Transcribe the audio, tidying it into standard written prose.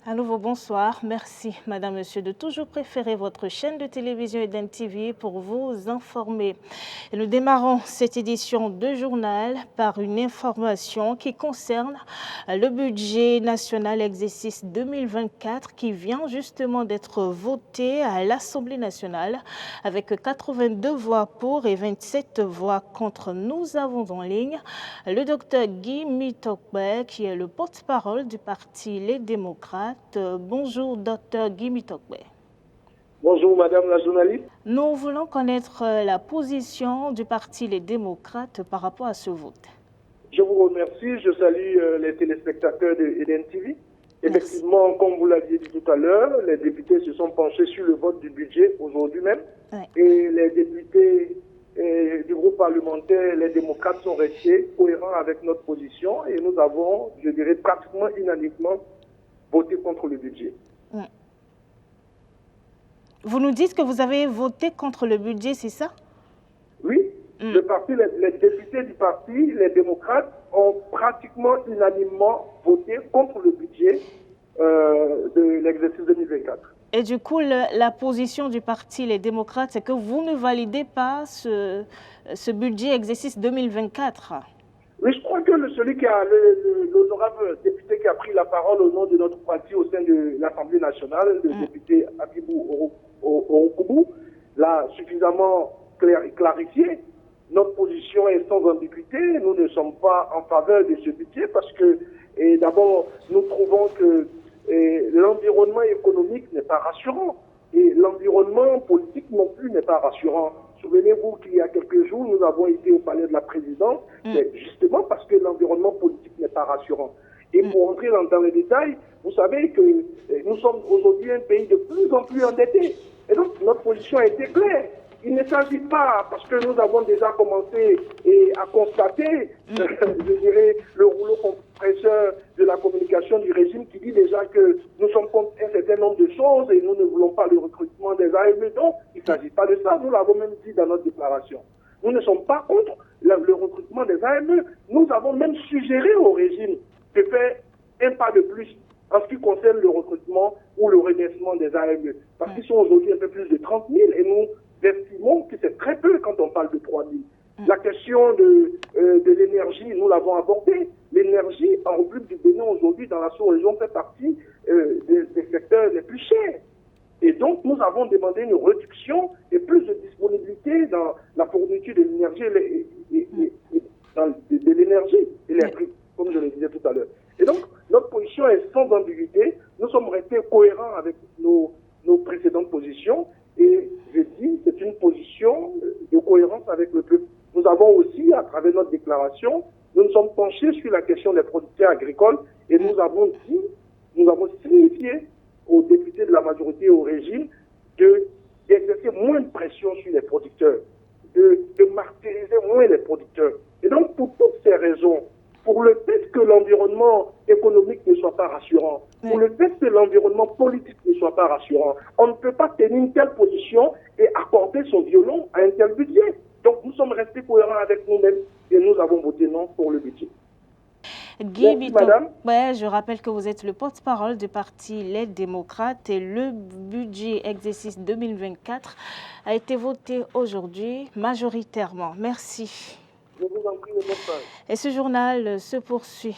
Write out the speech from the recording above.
À nouveau, bonsoir. Merci, Madame, Monsieur, de toujours préférer votre chaîne de télévision Eden TV pour vous informer. Et nous démarrons cette édition de journal par une information qui concerne le budget national exercice 2024 qui vient justement d'être voté à l'Assemblée nationale avec 82 voix pour et 27 voix contre. Nous avons en ligne le docteur Guy Mitokbe qui est le porte-parole du parti Les Démocrates. Bonjour, docteur Guy Mitokbe. Bonjour, madame la journaliste. Nous voulons connaître la position du parti Les Démocrates par rapport à ce vote. Je vous remercie. Je salue les téléspectateurs de Eden TV. Effectivement, comme vous l'aviez dit tout à l'heure, les députés se sont penchés sur le vote du budget aujourd'hui même. Ouais. Et les députés du groupe parlementaire, les démocrates, sont restés cohérents avec notre position. Et nous avons, je dirais, pratiquement unanimement voté contre le budget. Ouais. Vous nous dites que vous avez voté contre le budget, c'est ça? Oui, le parti, les députés du parti, les démocrates, ont pratiquement unanimement voté contre le budget de l'exercice 2024. Et du coup, la position du parti Les Démocrates, c'est que vous ne validez pas ce budget exercice 2024. Oui, je crois que celui qui a l'honorable député qui a pris la parole au nom de notre parti au sein de l'Assemblée nationale, le député Abibou Orokoubou, l'a suffisamment clarifié. Notre position est sans ambiguïté. Nous ne sommes pas en faveur de ce budget parce que, d'abord, nous trouvons que l'environnement économique n'est pas rassurant et l'environnement politique non plus n'est pas rassurant. Souvenez-vous qu'il y a quelques jours, nous avons été au palais de la présidence, justement parce que l'environnement politique n'est pas rassurant. Et pour entrer dans les détails, vous savez que nous sommes aujourd'hui un pays de plus en plus endetté. Et donc, notre position a été claire. Il ne s'agit pas, parce que nous avons déjà commencé à constater, je dirais, le rouleau compresseur de la communication du régime qui dit déjà que nous sommes contre un certain nombre de choses et nous ne voulons pas le recrutement des AME. Donc, il ne s'agit pas de ça. Nous l'avons même dit dans notre déclaration. Nous ne sommes pas contre le recrutement des AME. Nous avons même suggéré au régime de faire un pas de plus en ce qui concerne le recrutement ou le redressement des AME. Parce qu'ils sont aujourd'hui un peu plus de 30 000 et nous estimons que c'est très peu quand on parle de 3 000. La question de l'énergie, nous l'avons abordée. L'énergie en République du Bénin aujourd'hui dans la sous-région fait partie des secteurs les plus chers. Et donc nous avons demandé une réduction et plus de disponibilité dans la fourniture de l'énergie de l'énergie électrique, comme je le disais tout à l'heure. Et donc notre position est sans ambiguïté. Nous sommes restés cohérents avec nos précédentes positions. Et je dis, c'est une position de cohérence avec le peuple. Nous avons aussi, à travers notre déclaration, nous nous sommes penchés sur la question des producteurs agricoles et nous avons signifié aux députés de la majorité et au régime d'exercer moins de pression sur les producteurs, de martyriser moins les producteurs. Et donc, pour toutes ces raisons, pour le fait que l'environnement économique ne soit pas rassurant, pour le fait que l'environnement politique ne soit pas rassurant, on ne peut pas tenir une telle position et accorder son violon à un tel budget. Donc nous sommes restés cohérents avec nous-mêmes et nous avons voté non pour le budget. Guy Mitokbe, je rappelle que vous êtes le porte-parole du parti Les Démocrates et le budget exercice 2024 a été voté aujourd'hui majoritairement. Merci. Je vous en prie, et ce journal se poursuit.